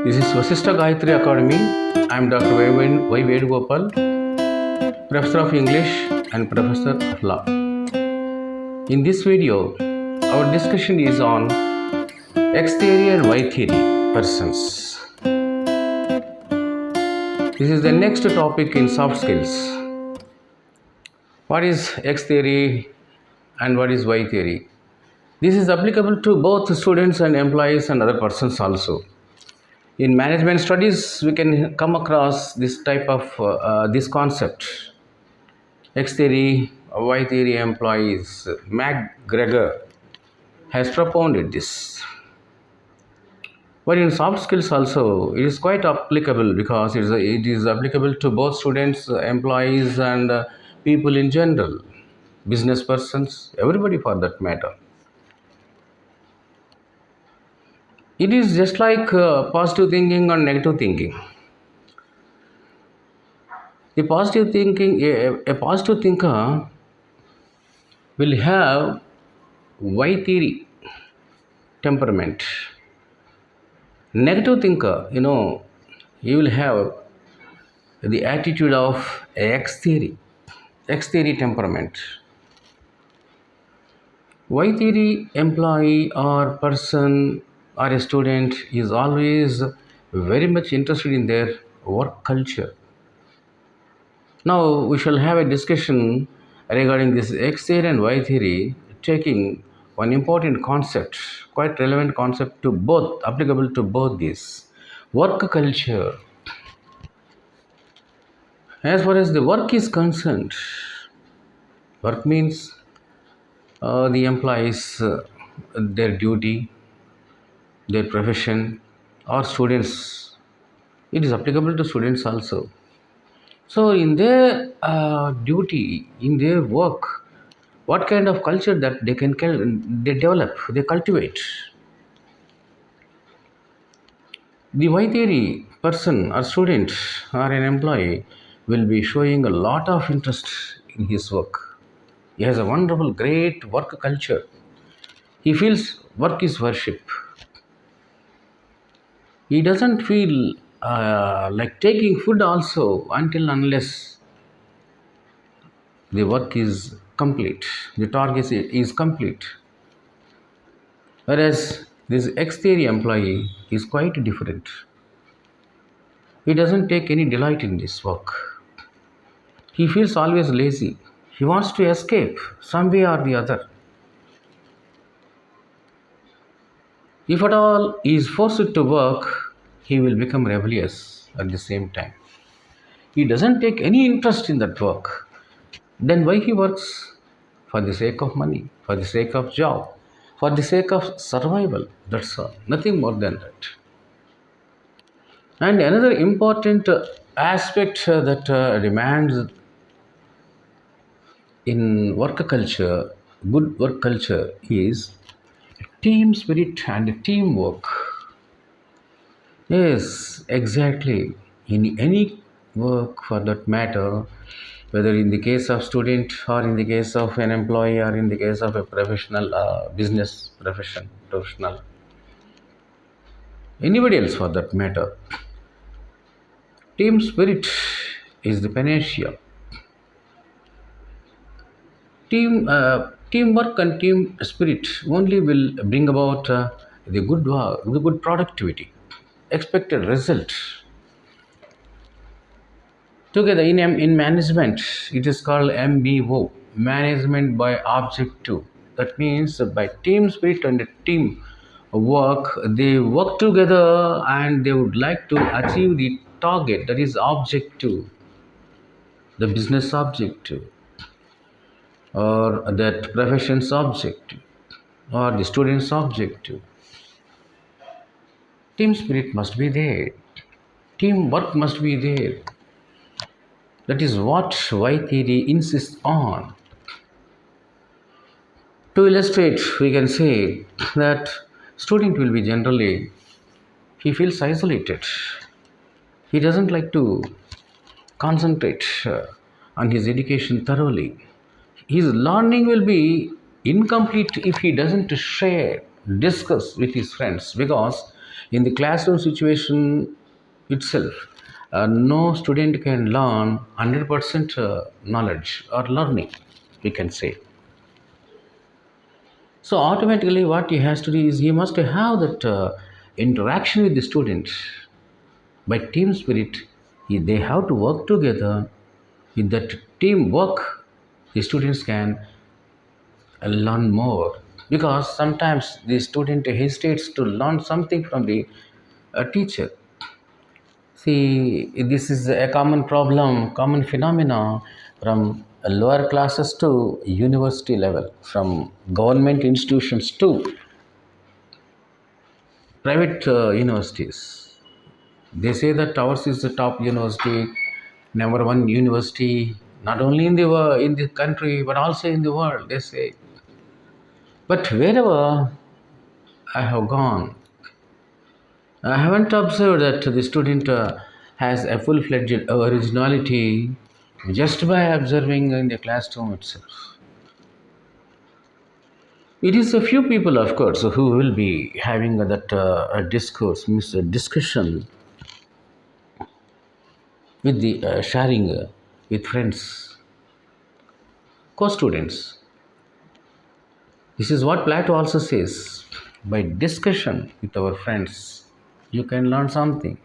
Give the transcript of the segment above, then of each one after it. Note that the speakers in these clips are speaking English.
This is VASISTA Academy. I am Dr. YVENUGOPAL, Professor of English and Professor of Law. In this video, our discussion is on X theory and Y theory persons. This is the next topic in soft skills. What is X theory and what is Y theory? This is applicable to both students and employees and other persons also. In management studies, we can come across this type of this concept. X theory, Y theory employees. MacGregor has propounded this. But in soft skills also, it is quite applicable because it is applicable to both students, employees, and people in general, business persons, everybody for that matter. It is just like positive thinking and negative thinking. A positive thinker will have Y theory temperament. Negative thinker, he will have the attitude of X theory temperament. Y theory employee or person or a student is always very much interested in their work culture. Now we shall have a discussion regarding this X theory and Y theory, taking one important concept, quite relevant concept to both, applicable to both these. Work culture. As far as the work is concerned, work means the employees, their duty, their profession, or students. It is applicable to students also. So in their duty, in their work, what kind of culture that they develop, they cultivate. The Y theory person or student or an employee will be showing a lot of interest in his work. He has a wonderful, great work culture. He feels work is worship. He doesn't feel like taking food also until unless the work is complete, the target is complete. Whereas this X theory employee is quite different. He doesn't take any delight in this work. He feels always lazy. He wants to escape some way or the other. If at all he is forced to work, he will become rebellious at the same time. He doesn't take any interest in that work. Then why he works? For the sake of money, for the sake of job, for the sake of survival. That's all. Nothing more than that. And another important aspect that demands in work culture, good work culture, is team spirit and teamwork. Yes, exactly. In any work for that matter, whether in the case of student or in the case of an employee or in the case of a professional, business professional, anybody else for that matter, team spirit is the panacea. Teamwork and team spirit only will bring about the good work, the good productivity, expected result. Together in management, it is called MBO, management by objective. That means by team spirit and team work, they work together and they would like to achieve the target, that is objective, the business objective, or that profession's objective, or the student's objective. Team spirit must be there. Teamwork must be there. That is what Y theory insists on. To illustrate, we can say that student will be generally, he feels isolated. He doesn't like to concentrate on his education thoroughly. His learning will be incomplete if he doesn't share, discuss with his friends, because In the classroom situation itself, no student can learn 100% knowledge or learning, we can say. So automatically, what he has to do is he must have that interaction with the student by team spirit. They have to work together. With that teamwork, the students can learn more, because sometimes the student hesitates to learn something from the teacher. See, this is a common problem, common phenomena from lower classes to university level, from government institutions to private universities. They say that ours is the top university, number one university, not only in in the country but also in the world. They say, but wherever I have gone, I haven't observed that the student has a full-fledged originality just by observing in the classroom itself. It is a few people, of course, who will be having that discourse, means a discussion with the sharing with friends, co-students. This is what Plato also says. By discussion with our friends, you can learn something.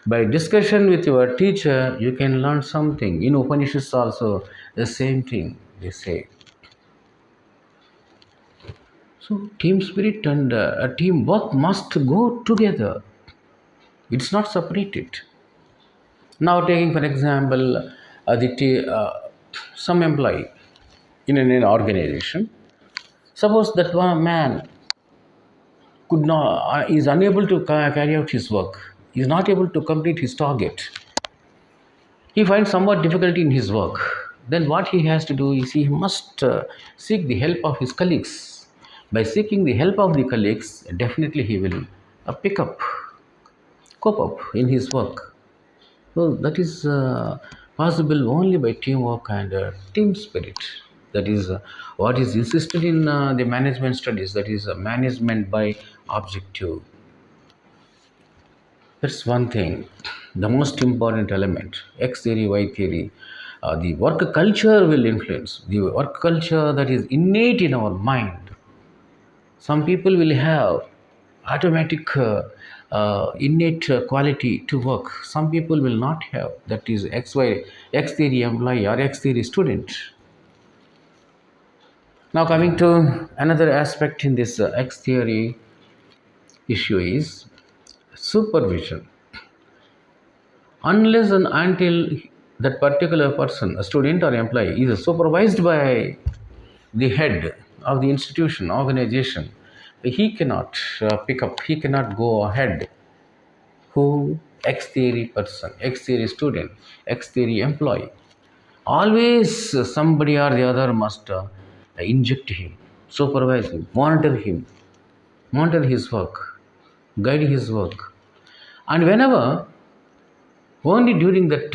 By discussion with your teacher, you can learn something. In Upanishads also, the same thing they say. So, team spirit and teamwork must go together. It's not separated. Now, taking for example, some employee in an organization. Suppose that one man could not is unable to carry out his work, is not able to complete his target. He finds somewhat difficulty in his work. Then what he has to do is he must seek the help of his colleagues. By seeking the help of the colleagues, definitely he will cope up in his work. So that is possible only by teamwork and team spirit. That is what is insisted in the management studies. That is management by objective. That's one thing, the most important element. X theory, Y theory. The work culture will influence. The work culture that is innate in our mind. Some people will have automatic innate quality to work. Some people will not have. That is X theory employee or X theory student. Now coming to another aspect in this X theory issue is supervision. Unless and until that particular person, a student or employee, is supervised by the head of the institution, organization, he cannot he cannot go ahead. Who? X theory person, X theory student, X theory employee. Always somebody or the other must inject him, supervise him, monitor his work, guide his work. And whenever, only during that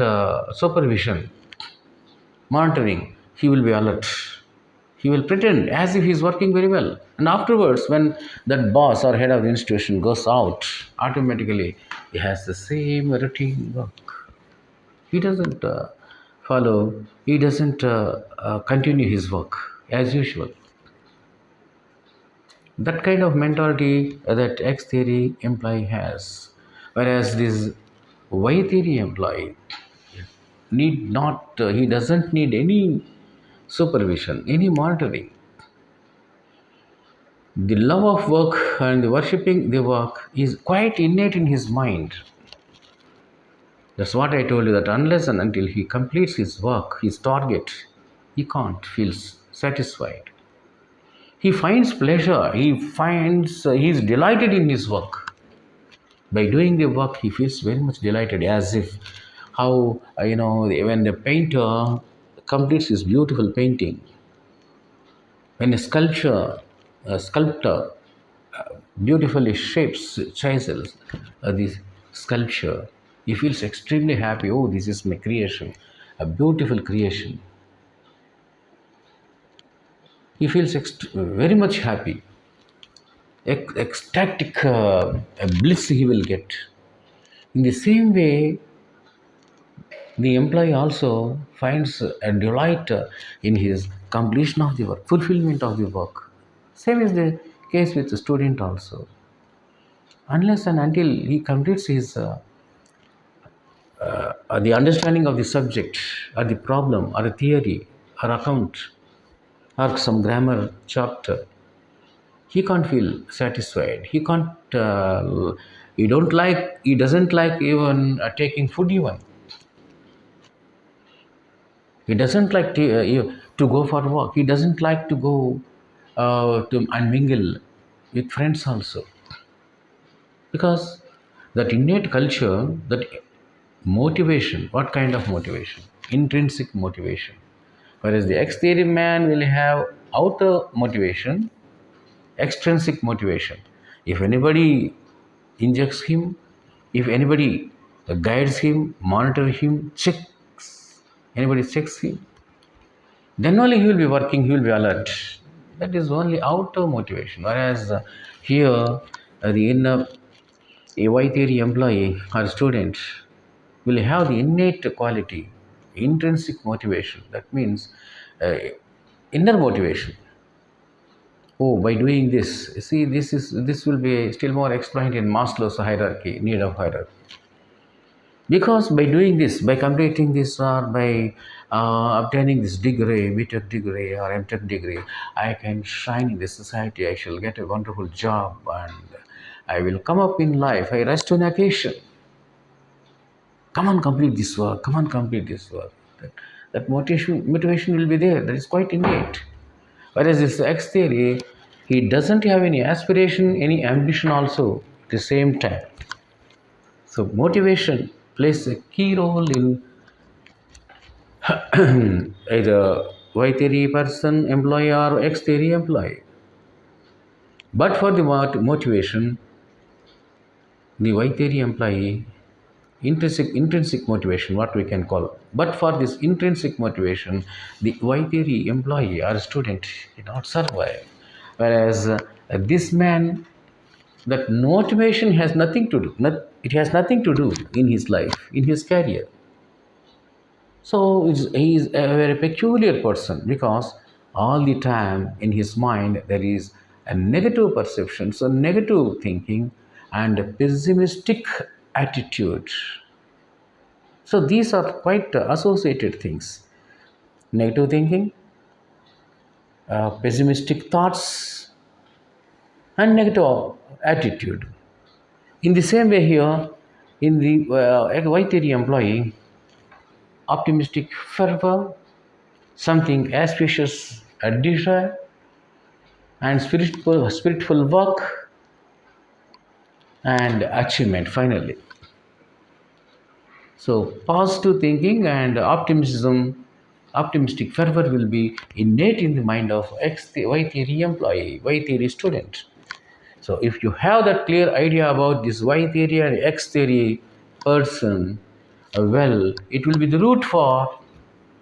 supervision, monitoring, he will be alert. He will pretend as if he is working very well. And afterwards, when that boss or head of the institution goes out, automatically he has the same routine work. He doesn't he doesn't continue his work as usual. That kind of mentality that X theory employee has. Whereas this Y theory employee he doesn't need any supervision, any monitoring. The love of work and the worshipping the work is quite innate in his mind. That's what I told you, that unless and until he completes his work, his target, he can't feel satisfied. He finds pleasure, he's delighted in his work. By doing the work, he feels very much delighted, as if how, when the painter completes his beautiful painting, when a sculptor beautifully shapes, chisels this sculpture, he feels extremely happy. Oh, this is my creation, a beautiful creation. He feels very much happy. ecstatic bliss he will get. In the same way, the employee also finds a delight in his completion of the work, fulfillment of the work. Same is the case with the student also. Unless and until he completes his the understanding of the subject or the problem or a theory or account or some grammar chapter, he can't feel satisfied. He can't. He don't like. He doesn't like even taking food even. He doesn't like to go for walk. He doesn't like to go to and mingle with friends also, because that innate culture, that motivation. What kind of motivation? Intrinsic motivation. Whereas the exterior man will have outer motivation, extrinsic motivation. If anybody injects him, if anybody guides him, monitor him, anybody checks him, then only he will be working, he will be alert. That is only outer motivation. Whereas here, the inner AY theory employee or student will have the innate quality, intrinsic motivation. That means uh, inner motivation. Oh, by doing this, see, this will be still more explained in Maslow's hierarchy, need of hierarchy. Because by doing this, by completing this, or by obtaining this degree, BTech degree or MTech degree, I can shine in the society. I shall get a wonderful job, and I will come up in life. I rest on occasion. Come on, complete this work. Come on, complete this work. That motivation will be there. That is quite innate. Whereas this X theory, he doesn't have any aspiration, any ambition also at the same time. So motivation plays a key role in either Y theory person employee or X theory employee. But for the motivation, the Y theory employee, intrinsic motivation, what we can call. But for this intrinsic motivation, the Y theory employee or student cannot survive. Whereas this man, that motivation has nothing to do. It has nothing to do in his life, in his career. So he is a very peculiar person, because all the time in his mind there is a negative perception, so negative thinking and a pessimistic attitude. So these are quite associated things: negative thinking, pessimistic thoughts, and negative attitude. In the same way here, in the Y theory employee, optimistic fervor, something auspicious desire, and spiritual work and achievement finally. So positive thinking and optimistic fervor will be innate in the mind of Y theory employee, Y theory student. So if you have that clear idea about this Y theory and X theory person, well, it will be the route for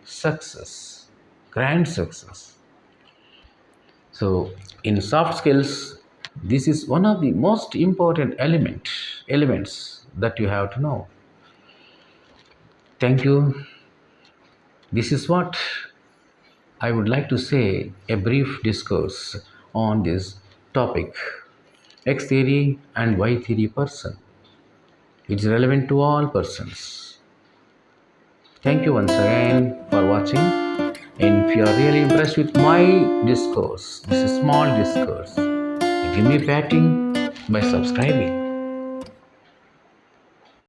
success, grand success. So in soft skills, this is one of the most important elements that you have to know. Thank you. This is what I would like to say, a brief discourse on this topic, X theory and Y theory person. It's relevant to all persons. Thank you once again for watching. And if you are really impressed with my discourse, this is small discourse, give me a patting by subscribing.